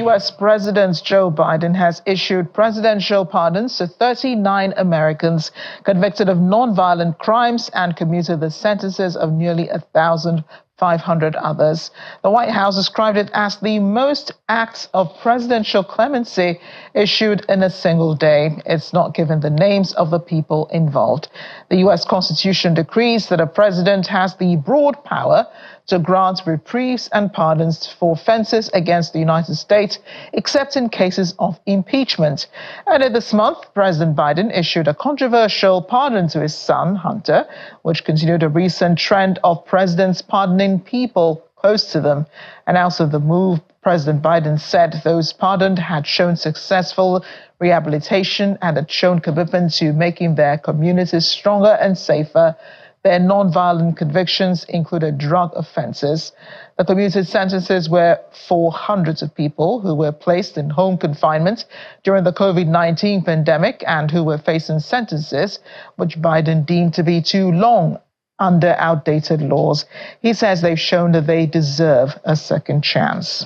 U.S. President Joe Biden has issued presidential pardons to 39 Americans convicted of nonviolent crimes and commuted the sentences of nearly 1,500 others. The White House described it as the most acts of presidential clemency issued in a single day. It's not given the names of the people involved. The U.S. Constitution decrees that a president has the broad power to grant reprieves and pardons for offenses against the United States, except in cases of impeachment. Earlier this month, President Biden issued a controversial pardon to his son, Hunter, which continued a recent trend of presidents pardoning people close to them. And also the move, President Biden said those pardoned had shown successful rehabilitation and had shown commitment to making their communities stronger and safer. Their nonviolent convictions included drug offenses. The commuted sentences were for hundreds of people who were placed in home confinement during the COVID-19 pandemic and who were facing sentences which Biden deemed to be too long under outdated laws. He says they've shown that they deserve a second chance.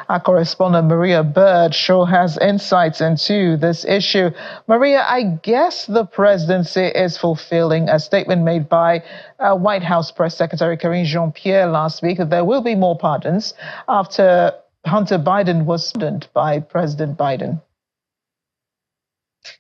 Our correspondent Maria Bird sure has insights into this issue. Maria, I guess the presidency is fulfilling a statement made by White House Press Secretary Karine Jean-Pierre last week that there will be more pardons after Hunter Biden was pardoned by President Biden.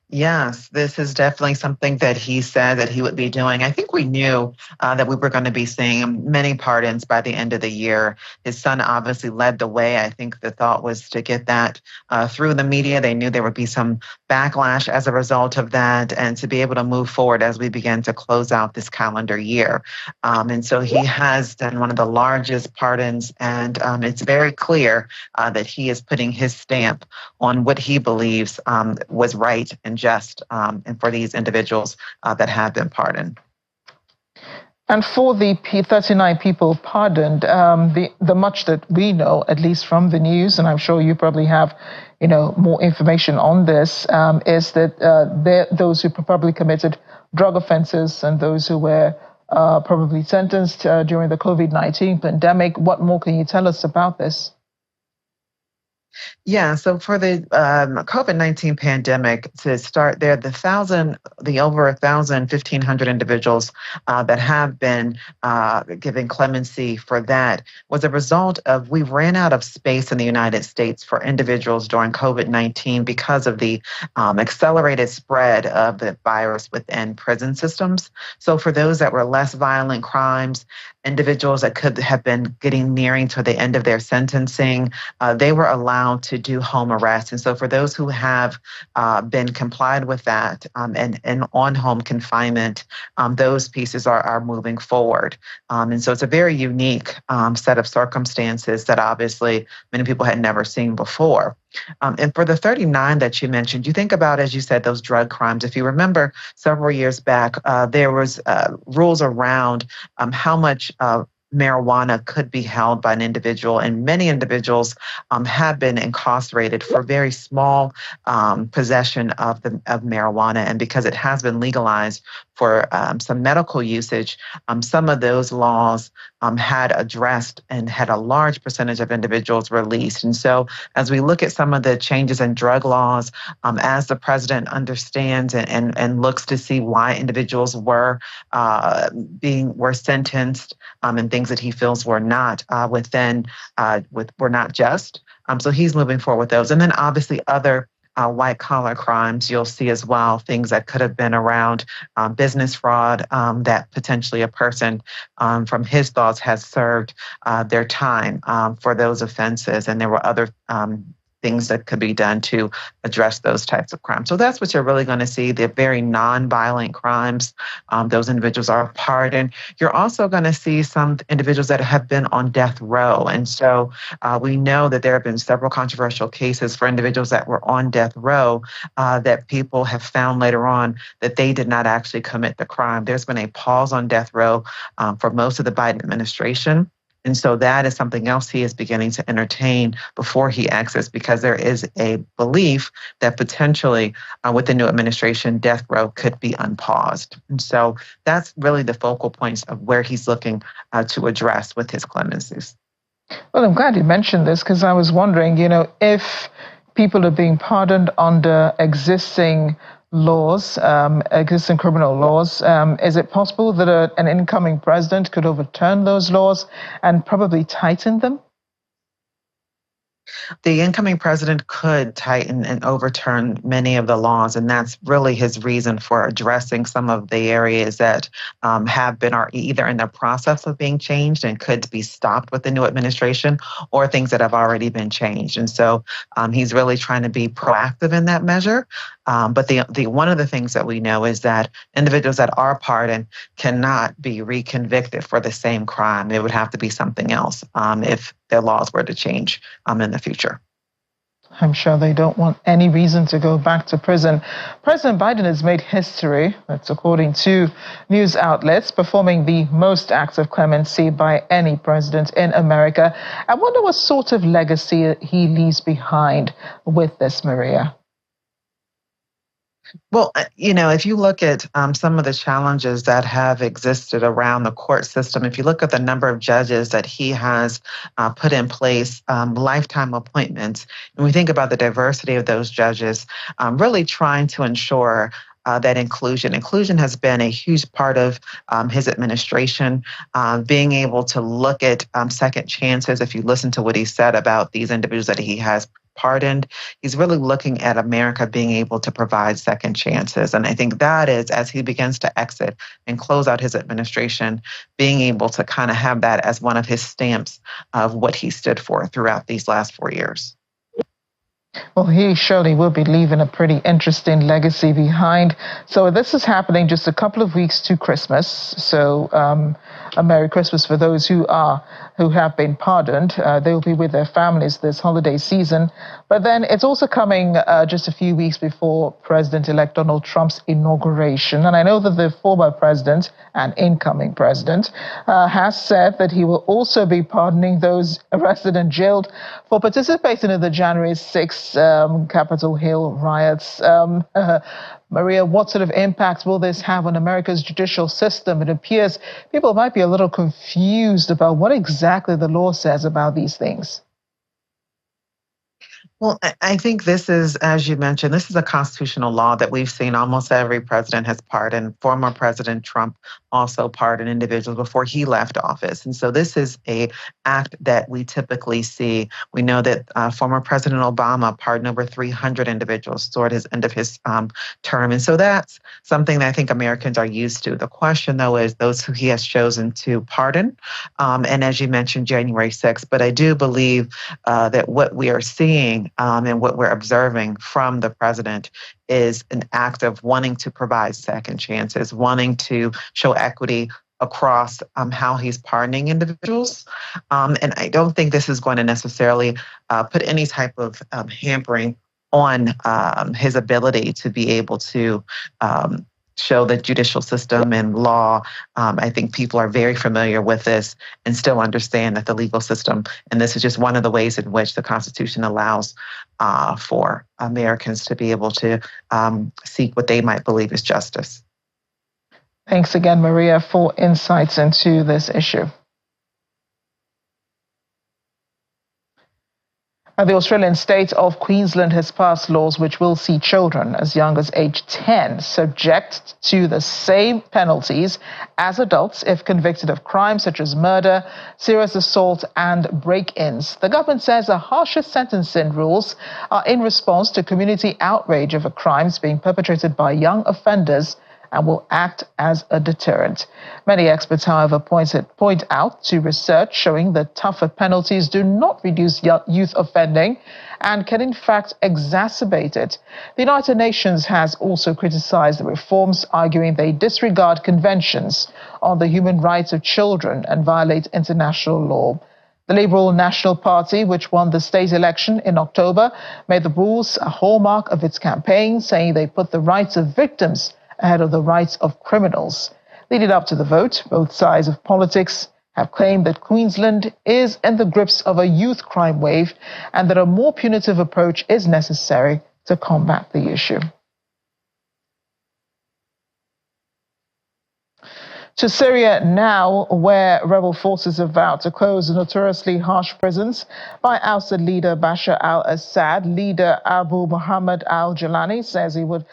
Yes, this is definitely something that he said that he would be doing. I think we knew that we were going to be seeing many pardons by the end of the year. His son obviously led the way. I think the thought was to get that through the media. They knew there would be some backlash as a result of that and to be able to move forward as we begin to close out this calendar year. And so he has done one of the largest pardons, and it's very clear that he is putting his stamp on what he believes was right and just and for these individuals that have been pardoned. And for the 39 people pardoned, the much that we know, at least from the news, and I'm sure you probably have, more information on this, is that those who probably committed drug offenses and those who were probably sentenced during the COVID-19 pandemic. What more can you tell us about this? Yeah, so for the COVID-19 pandemic, to start there, the over 1,500 individuals that have been given clemency for that was a result of we ran out of space in the United States for individuals during COVID-19 because of the accelerated spread of the virus within prison systems. So for those that were less violent crimes, individuals that could have been nearing to the end of their sentencing, they were allowed to do home arrest. And so for those who have been complied with that and on home confinement, those pieces are moving forward. And so it's a very unique set of circumstances that obviously many people had never seen before. And for the 39 that you mentioned, you think about, as you said, those drug crimes. If you remember several years back, there was rules around how much marijuana could be held by an individual, and many individuals have been incarcerated for very small possession of marijuana. And because it has been legalized for some medical usage, some of those laws had addressed and had a large percentage of individuals released. And so as we look at some of the changes in drug laws, as the president understands and looks to see why individuals were sentenced and things that he feels were not were not just. So he's moving forward with those. And then obviously other white collar crimes, you'll see as well, things that could have been around business fraud, that potentially a person from his thoughts has served their time for those offenses. And there were other things that could be done to address those types of crimes. So that's what you're really going to see, the very non-violent crimes. Those individuals are pardoned. You're also going to see some individuals that have been on death row. And so we know that there have been several controversial cases for individuals that were on death row that people have found later on that they did not actually commit the crime. There's been a pause on death row for most of the Biden administration. And so that is something else he is beginning to entertain before he exits, because there is a belief that potentially with the new administration, death row could be unpaused. And so that's really the focal points of where he's looking to address with his clemencies. Well, I'm glad you mentioned this because I was wondering, if people are being pardoned under existing laws, existing criminal laws, is it possible that an incoming president could overturn those laws and probably tighten them? The incoming president could tighten and overturn many of the laws, and that's really his reason for addressing some of the areas that have been are either in the process of being changed and could be stopped with the new administration, or things that have already been changed. And so he's really trying to be proactive in that measure. But the one of the things that we know is that individuals that are pardoned cannot be reconvicted for the same crime. It would have to be something else if their laws were to change in the future. I'm sure they don't want any reason to go back to prison. President Biden has made history, that's according to news outlets, performing the most acts of clemency by any president in America. I wonder what sort of legacy he leaves behind with this, Maria. Well, if you look at some of the challenges that have existed around the court system, if you look at the number of judges that he has put in place, lifetime appointments, and we think about the diversity of those judges, really trying to ensure that inclusion. Inclusion has been a huge part of his administration, being able to look at second chances. If you listen to what he said about these individuals that he has pardoned, he's really looking at America being able to provide second chances. And I think that is, as he begins to exit and close out his administration, being able to kind of have that as one of his stamps of what he stood for throughout these last 4 years. Well, he surely will be leaving a pretty interesting legacy behind. So this is happening just a couple of weeks to Christmas. So a Merry Christmas for those who have been pardoned. They will be with their families this holiday season. But then it's also coming just a few weeks before President-elect Donald Trump's inauguration. And I know that the former president and incoming president has said that he will also be pardoning those arrested and jailed for participating in the January 6th Capitol Hill riots. Maria, what sort of impact will this have on America's judicial system? It appears people might be a little confused about what exactly the law says about these things. Well, I think this is, as you mentioned, this is a constitutional law that we've seen almost every president has pardoned. Former President Trump also pardoned individuals before he left office. And so this is an act that we typically see. We know that former President Obama pardoned over 300 individuals toward his end of his term. And so that's something that I think Americans are used to. The question, though, is those who he has chosen to pardon. And as you mentioned, January 6th. But I do believe that what we are seeing and what we're observing from the president is an act of wanting to provide second chances, wanting to show equity across how he's pardoning individuals. And I don't think this is going to necessarily put any type of hampering on his ability to be able to show the judicial system and law. I think people are very familiar with this and still understand that the legal system, and this is just one of the ways in which the Constitution allows for Americans to be able to seek what they might believe is justice. Thanks again, Maria, for insights into this issue. The Australian state of Queensland has passed laws which will see children as young as age 10 subject to the same penalties as adults if convicted of crimes such as murder, serious assault, and break-ins. The government says the harsher sentencing rules are in response to community outrage over crimes being perpetrated by young offenders and will act as a deterrent. Many experts, however, point out to research showing that tougher penalties do not reduce youth offending and can in fact exacerbate it. The United Nations has also criticized the reforms, arguing they disregard conventions on the human rights of children and violate international law. The Liberal National Party, which won the state election in October, made the rules a hallmark of its campaign, saying they put the rights of victims ahead of the rights of criminals. Leading up to the vote, both sides of politics have claimed that Queensland is in the grips of a youth crime wave and that a more punitive approach is necessary to combat the issue. To Syria now, where rebel forces have vowed to close the notoriously harsh prisons by ousted leader Bashar al-Assad. Leader Abu Muhammad al-Jalani says he would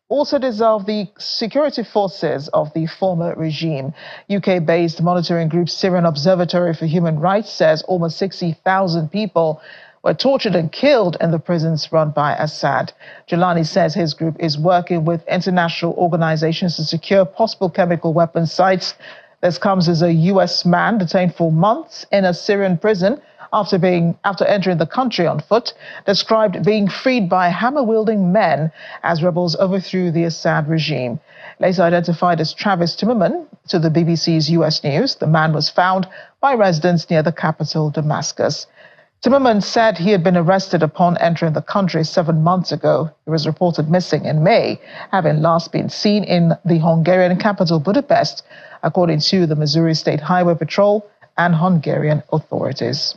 also dissolve the security forces of the former regime. UK-based monitoring group Syrian Observatory for Human Rights says almost 60,000 people were tortured and killed in the prisons run by Assad. Jalani says his group is working with international organizations to secure possible chemical weapons sites. This comes as a U.S. man detained for months in a Syrian prison after entering the country on foot, described being freed by hammer-wielding men as rebels overthrew the Assad regime. Later identified as Travis Timmerman to the BBC's U.S. News, the man was found by residents near the capital, Damascus. Timmerman said he had been arrested upon entering the country 7 months ago. He was reported missing in May, having last been seen in the Hungarian capital, Budapest, according to the Missouri State Highway Patrol and Hungarian authorities.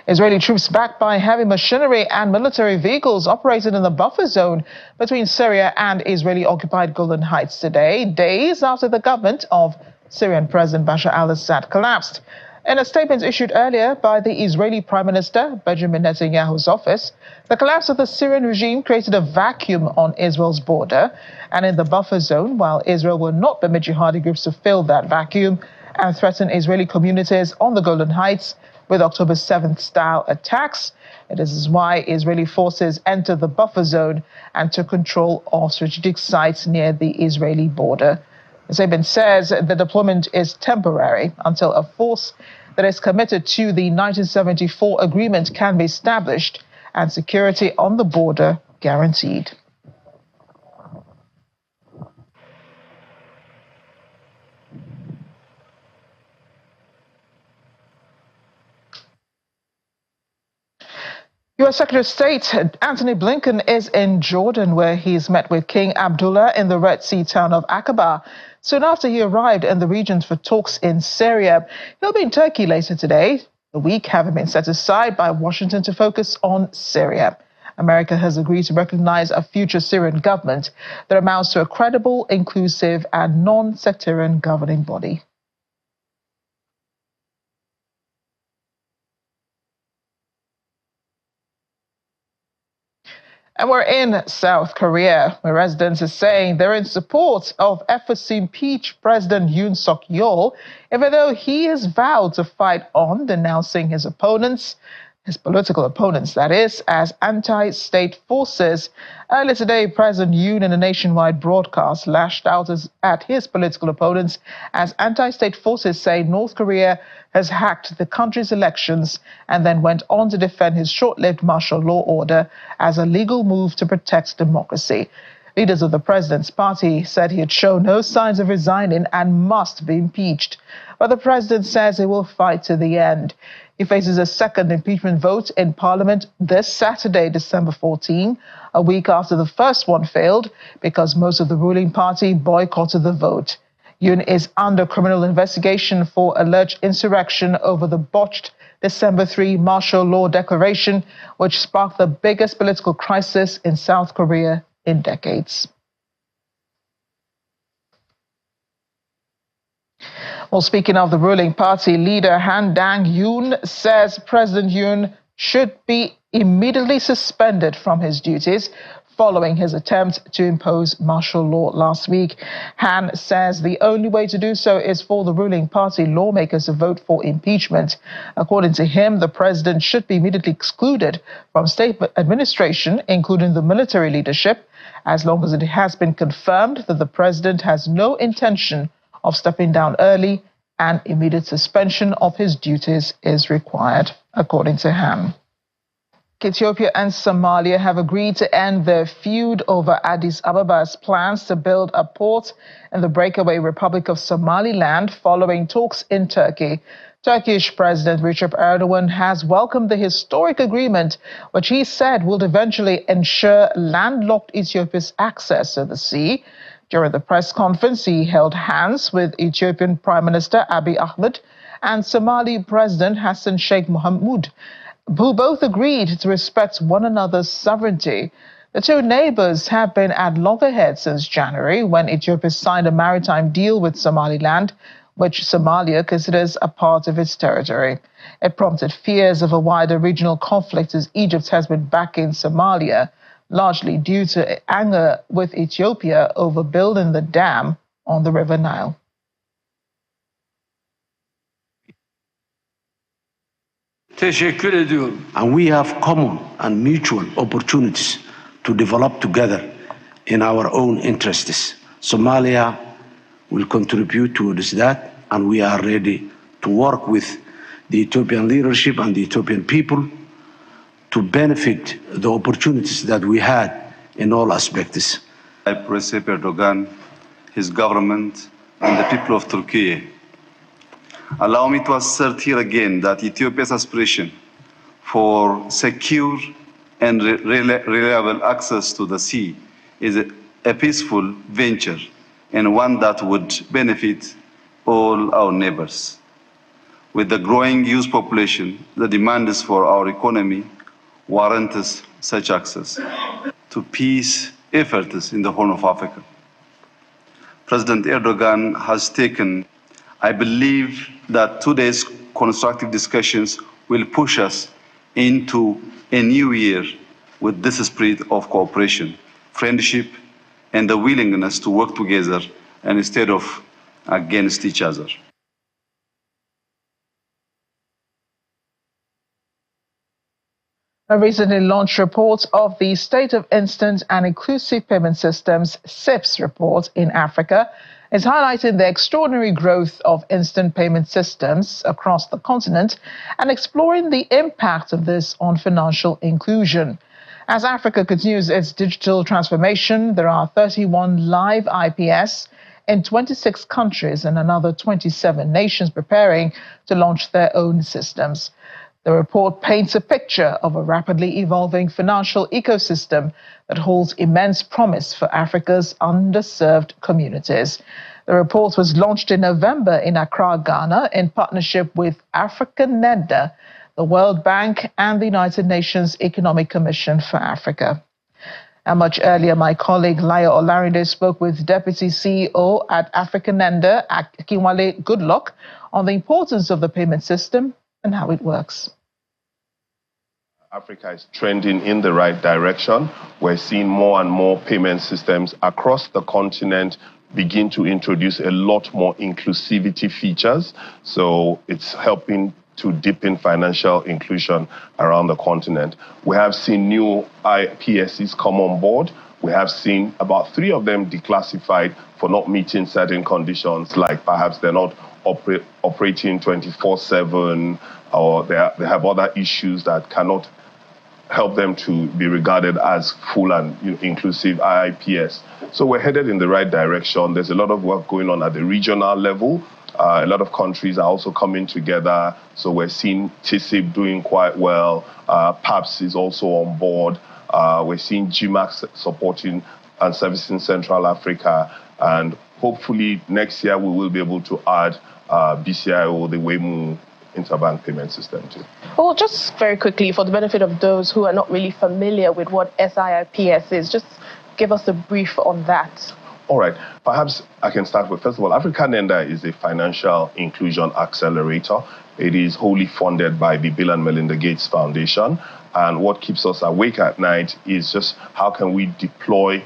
Israeli troops backed by heavy machinery and military vehicles operated in the buffer zone between Syria and Israeli-occupied Golan Heights today, days after the government of Syrian President Bashar al-Assad collapsed. In a statement issued earlier by the Israeli Prime Minister Benjamin Netanyahu's office, the collapse of the Syrian regime created a vacuum on Israel's border and in the buffer zone, while Israel will not permit jihadi groups to fill that vacuum and threaten Israeli communities on the Golan Heights with October 7th style attacks. This is why Israeli forces entered the buffer zone and took control of strategic sites near the Israeli border. The statement says the deployment is temporary until a force that is committed to the 1974 agreement can be established and security on the border guaranteed. U.S. Secretary of State Antony Blinken is in Jordan, where he's met with King Abdullah in the Red Sea town of Aqaba, soon after he arrived in the region for talks in Syria. He'll be in Turkey later today, the week having been set aside by Washington to focus on Syria. America has agreed to recognize a future Syrian government that amounts to a credible, inclusive, and non-sectarian governing body. And we're in South Korea, where residents are saying they're in support of efforts to impeach President Yoon Suk-yeol, even though he has vowed to fight on, denouncing his political opponents, that is, as anti-state forces. Earlier today, President Yoon, in a nationwide broadcast, lashed out at his political opponents as anti-state forces say North Korea has hacked the country's elections, and then went on to defend his short-lived martial law order as a legal move to protect democracy. Leaders of the president's party said he had shown no signs of resigning and must be impeached. But the president says he will fight to the end. He faces a second impeachment vote in Parliament this Saturday, December 14, a week after the first one failed because most of the ruling party boycotted the vote. Yoon is under criminal investigation for alleged insurrection over the botched December 3 martial law declaration, which sparked the biggest political crisis in South Korea in decades. Well, speaking of the ruling party, leader Han Dang-yoon says President Yoon should be immediately suspended from his duties following his attempt to impose martial law last week. Han says the only way to do so is for the ruling party lawmakers to vote for impeachment. According to him, the president should be immediately excluded from state administration, including the military leadership, as long as it has been confirmed that the president has no intention of stepping down early and immediate suspension of his duties is required, according to Han. Ethiopia and Somalia have agreed to end their feud over Addis Ababa's plans to build a port in the breakaway Republic of Somaliland following talks in Turkey. Turkish President Recep Erdogan has welcomed the historic agreement, which he said will eventually ensure landlocked Ethiopia's access to the sea. During the press conference, he held hands with Ethiopian Prime Minister Abiy Ahmed and Somali President Hassan Sheikh Mohamud, who both agreed to respect one another's sovereignty. The two neighbors have been at loggerheads since January, when Ethiopia signed a maritime deal with Somaliland, which Somalia considers a part of its territory. It prompted fears of a wider regional conflict as Egypt has been backing Somalia, largely due to anger with Ethiopia over building the dam on the River Nile. And we have common and mutual opportunities to develop together in our own interests. Somalia will contribute towards that, and we are ready to work with the Ethiopian leadership and the Ethiopian people to benefit the opportunities that we had in all aspects. Recep Erdogan, his government, and the people of Turkey. Allow me to assert here again that Ethiopia's aspiration for secure and reliable access to the sea is a peaceful venture and one that would benefit all our neighbors. With the growing youth population, the demands for our economy warrants such access to peace efforts in the Horn of Africa. President Erdogan has taken, I believe that today's constructive discussions will push us into a new year with this spirit of cooperation, friendship, and the willingness to work together and instead of against each other. A recently launched report of the State of Instant and Inclusive Payment Systems (SIPS) report in Africa is highlighting the extraordinary growth of instant payment systems across the continent and exploring the impact of this on financial inclusion. As Africa continues its digital transformation, there are 31 live IPS in 26 countries and another 27 nations preparing to launch their own systems. The report paints a picture of a rapidly evolving financial ecosystem that holds immense promise for Africa's underserved communities. The report was launched in November in Accra, Ghana, in partnership with AfricaNEDA, the World Bank, and the United Nations Economic Commission for Africa. And much earlier, my colleague Layo Olarinde spoke with Deputy CEO at AfricaNEDA, Akinwale Goodluck, on the importance of the payment system and how it works. Africa is trending in the right direction. We're seeing more and more payment systems across the continent begin to introduce a lot more inclusivity features. So it's helping to deepen financial inclusion around the continent. We have seen new IPSs come on board. We have seen about 3 of them declassified for not meeting certain conditions, like perhaps they're not operating 24/7, or they have other issues that cannot help them to be regarded as full and inclusive IIPS. So we're headed in the right direction. There's a lot of work going on at the regional level. A lot of countries are also coming together. So we're seeing TISIP doing quite well. PAPS is also on board. We're seeing GMAX supporting and servicing Central Africa. And hopefully next year we will be able to add BCIO, the WEMU interbank payment system too. Well, just very quickly, for the benefit of those who are not really familiar with what SIIPS is, just give us a brief on that. All right. Perhaps I can start with, first of all, AfricaNEDA is a financial inclusion accelerator. It is wholly funded by the Bill and Melinda Gates Foundation. And what keeps us awake at night is just how can we deploy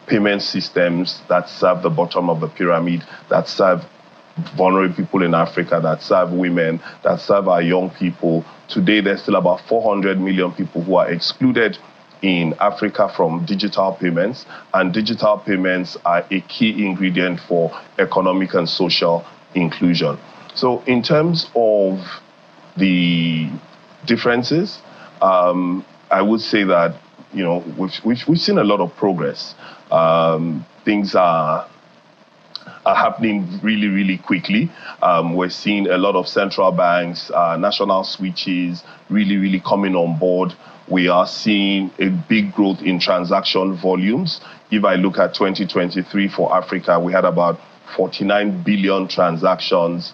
payment systems that serve the bottom of the pyramid, that serve vulnerable people in Africa, that serve women, that serve our young people. Today, there's still about 400 million people who are excluded in Africa from digital payments, and digital payments are a key ingredient for economic and social inclusion. So in terms of the differences, I would say that we've seen a lot of progress. Things are happening really, really quickly. We're seeing a lot of central banks, national switches really coming on board. We are seeing a big growth in transaction volumes. If I look at 2023 for Africa, we had about 49 billion transactions,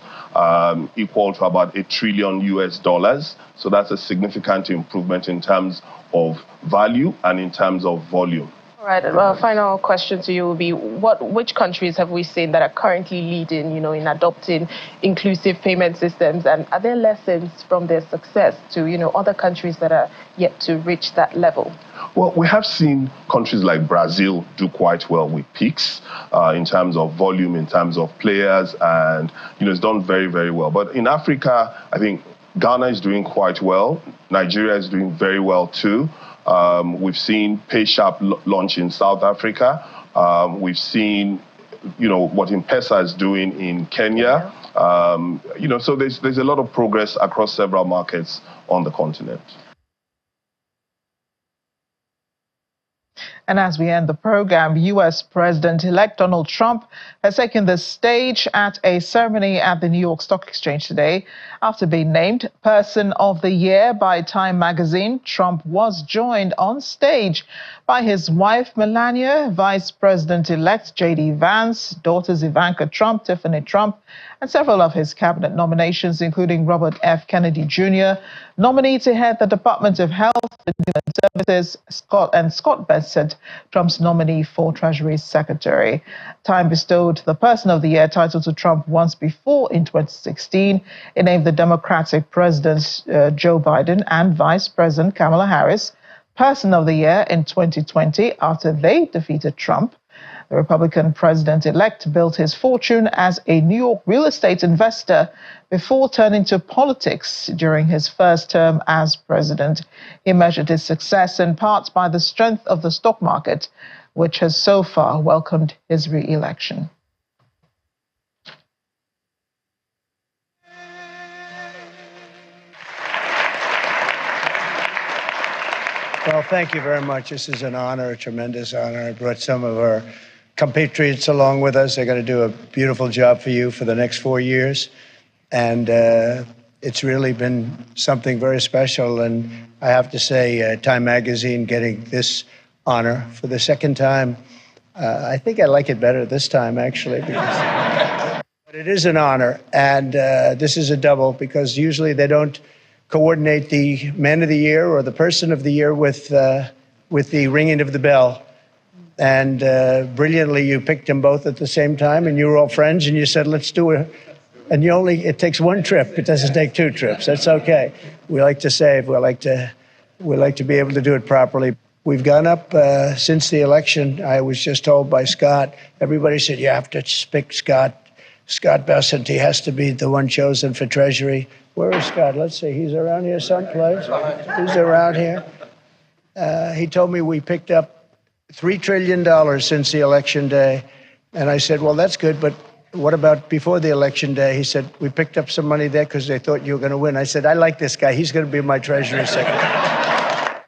equal to about $1 trillion. So that's a significant improvement in terms of value and in terms of volume. All right. Well, final question to you will be: which countries have we seen that are currently leading, in adopting inclusive payment systems, and are there lessons from their success to, other countries that are yet to reach that level? Well, we have seen countries like Brazil do quite well with PIX in terms of volume, in terms of players, and it's done very, very well. But in Africa, I think Ghana is doing quite well. Nigeria is doing very well too. We've seen PaySharp launch in South Africa. We've seen, what M-Pesa is doing in Kenya. So there's a lot of progress across several markets on the continent. And as we end the program, U.S. President-elect Donald Trump has taken the stage at a ceremony at the New York Stock Exchange today. After being named Person of the Year by Time magazine, Trump was joined on stage by his wife, Melania, Vice President-elect J.D. Vance, daughters Ivanka Trump, Tiffany Trump, and several of his cabinet nominations, including Robert F. Kennedy Jr., nominee to head the Department of Health and Human Services, Scott Bessent, Trump's nominee for Treasury Secretary. Time bestowed the Person of the Year title to Trump once before in 2016. It named the Democratic President Joe Biden and Vice President Kamala Harris Person of the Year in 2020 after they defeated Trump. The Republican president-elect built his fortune as a New York real estate investor before turning to politics during his first term as president. He measured his success in part by the strength of the stock market, which has so far welcomed his re-election. Well, thank you very much. This is an honor, a tremendous honor. I brought some of our compatriots along with us. They're going to do a beautiful job for you for the next 4 years. And it's really been something very special. And I have to say, Time Magazine getting this honor for the second time. I think I like it better this time, actually. But it is an honor. And this is a double because usually they don't coordinate the Man of the Year or the Person of the Year with the ringing of the bell. And brilliantly, you picked them both at the same time, and you were all friends, and you said, let's do it. And it takes one trip. It doesn't take two trips. That's okay. We like to save. We like to be able to do it properly. We've gone up since the election. I was just told by Scott, everybody said, you have to pick Scott Bessent. He has to be the one chosen for Treasury. Where is Scott? Let's see. He's around here someplace. He's around here. He told me we picked up $3 trillion since the election day. And I said, well, that's good, but what about before the election day? He said, we picked up some money there because they thought you were going to win. I said, I like this guy. He's going to be my Treasury Secretary.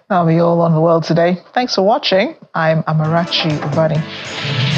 That'll be all on The World Today. Thanks for watching. I'm Amarachi Ubani.